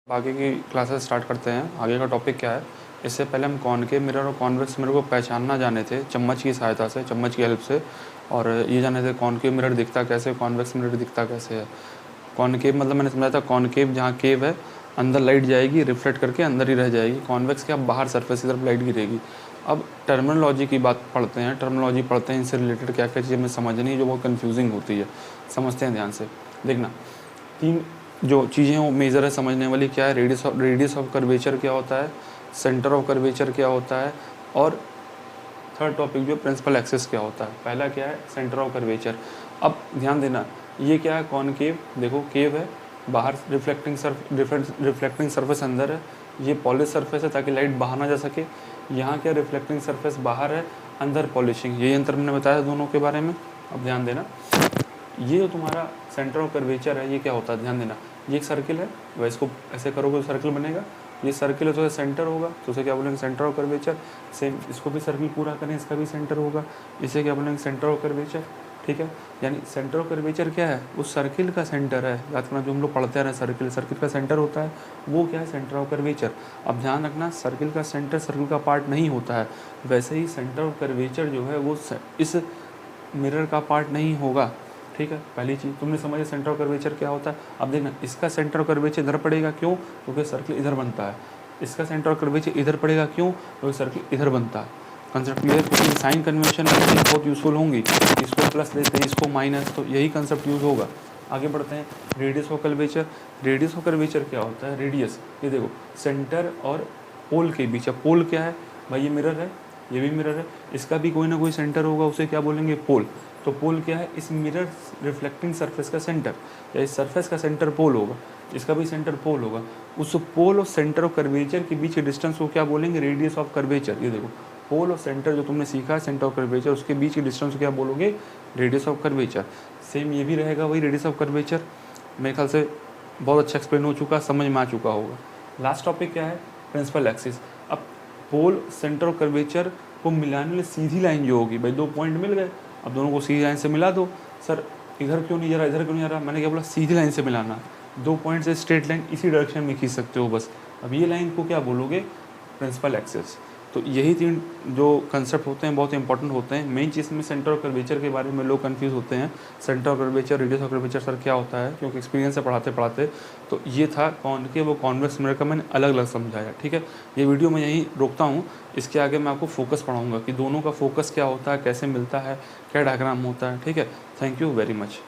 आगे की classes start करते हैं। आगे का टॉपिक क्या है, इससे पहले हम कॉनकेव मिरर और कॉन्वेक्स मिरर को पहचानना जाने थे चम्मच की सहायता से, चम्मच की हेल्प से, और ये जाने थे कॉनकेव मिरर दिखता कैसे, कॉन्वेक्स मिरर दिखता कैसे है। कॉनकेव मतलब मैंने समझा था कॉनकेव जहाँ केव है अंदर लाइट जाएगी, रिफ्लेक्ट करके अंदर ही रह जाएगी। कॉन्वेक्स क्या, बाहर सरफेस की तरफ लाइट गिरेगी। अब टर्मिनोलॉजी की बात पढ़ते हैं, टर्मिनोलॉजी पढ़ते हैं, इनसे रिलेटेड क्या क्या चीज़ें हमें समझनी है जो बहुत कन्फ्यूजिंग होती है। समझते हैं ध्यान से, देखना। तीन जो चीज़ें वो मेजर है समझने वाली, क्या है, रेडियस ऑफ कर्वेचर क्या होता है, सेंटर ऑफ कर्वेचर क्या होता है, और थर्ड टॉपिक जो प्रिंसिपल एक्सिस क्या होता है। पहला क्या है, सेंटर ऑफ कर्वेचर। अब ध्यान देना, ये क्या है, कॉनकेव, देखो केव है, बाहर रिफ्लेक्टिंग सरफेस अंदर है, ये पॉलिश सरफेस है ताकि लाइट बाहर ना जा सके। यहाँ क्या, रिफ्लेक्टिंग सरफेस बाहर है, अंदर पॉलिशिंग। यही अंतर मैंने बताया दोनों के बारे में। अब ध्यान देना, ये जो तुम्हारा सेंटर ऑफ कर्वेचर है, ये क्या होता है, ध्यान देना। ये एक सर्किल है, वह इसको ऐसे करोगे तो सर्किल बनेगा। ये सर्किल है तो सेंटर होगा, तो उसे क्या बोलेंगे, सेंटर ऑफ कर्वेचर। सेम इसको भी सर्किल पूरा करें, इसका भी सेंटर होगा, इसे क्या बोलेंगे, सेंटर ऑफ कर्वेचर। ठीक है, यानी सेंटर ऑफ कर्वेचर क्या है, उस सर्किल का सेंटर है। याद करना, जो हम लोग पढ़ते आ रहे हैं, सर्किल का सेंटर होता है, वो क्या है, सेंटर ऑफ कर्वेचर। अब ध्यान रखना, सर्किल का सेंटर सर्किल का पार्ट नहीं होता है, वैसे ही सेंटर ऑफ कर्वेचर जो है वो इस मिरर का पार्ट नहीं होगा। ठीक है, पहली चीज़ तुमने समझा सेंटर ऑफ कर्वेचर क्या होता है। अब देखना, इसका सेंटर ऑफ कर्वेचर इधर पड़ेगा, क्यों, क्योंकि सर्किल इधर बनता है। इसका सेंटर ऑफ कर्वेचर इधर पड़ेगा, क्यों, क्योंकि सर्किल इधर बनता है। कंसेप्ट क्लियर, क्योंकि साइन कन्वेंशन में बहुत यूजफुल होंगी। इसको प्लस लेते हैं, इसको माइनस, तो यही कंसेप्ट यूज़ होगा। आगे बढ़ते हैं, radius of curvature. Radius of curvature क्या होता है, रेडियस, ये देखो सेंटर और पोल के बीच। अब पोल क्या है भाई, ये मिरर है, ये भी मिरर है, इसका भी कोई ना कोई सेंटर होगा, उसे क्या बोलेंगे, पोल। तो पोल क्या है, इस मिरर रिफ्लेक्टिंग सरफेस का सेंटर, या इस सरफेस का सेंटर पोल होगा, इसका भी सेंटर पोल होगा। उस पोल और सेंटर ऑफ कर्वेचर के बीच के डिस्टेंस को क्या बोलेंगे, रेडियस ऑफ कर्वेचर। ये देखो, पोल और सेंटर जो तुमने सीखा है, सेंटर ऑफ कर्वेचर, उसके बीच के डिस्टेंस को क्या बोलोगे, रेडियस ऑफ कर्वेचर। सेम ये भी रहेगा वही रेडियस ऑफ कर्वेचर। मेरे ख्याल से बहुत अच्छा एक्सप्लेन हो चुका, समझ में आ चुका होगा। लास्ट टॉपिक क्या है, प्रिंसिपल एक्सिस। अब पोल सेंटर ऑफ कर्वेचर को मिलाने वाली सीधी लाइन जो होगी, भाई दो पॉइंट मिल गए, अब दोनों को सीधी लाइन से मिला दो। सर इधर क्यों नहीं जा रहा, इधर क्यों नहीं जा रहा, मैंने क्या बोला, सीधी लाइन से मिलाना। दो पॉइंट से स्ट्रेट लाइन इसी डायरेक्शन में खींच सकते हो बस। अब ये लाइन को क्या बोलोगे, प्रिंसिपल एक्सिस। तो यही तीन जो कंसेप्ट होते हैं बहुत इंपॉर्टेंट होते हैं। मेन चीज़ में सेंटर ऑफ कर्वेचर के बारे में लोग कंफ्यूज होते हैं, centre of curvature, radius of curvature sir क्या होता है, क्योंकि एक्सपीरियंस से पढ़ाते पढ़ाते तो ये था कॉनकेव वो कॉन्वेक्स मिरर का मैंने अलग अलग समझाया। ठीक है, ये वीडियो मैं यहीं रोकता हूँ, इसके आगे मैं आपको फोकस पढ़ाऊँगा कि दोनों का फोकस क्या होता है, कैसे मिलता है, क्या डायग्राम होता है। ठीक है, थैंक यू वेरी मच।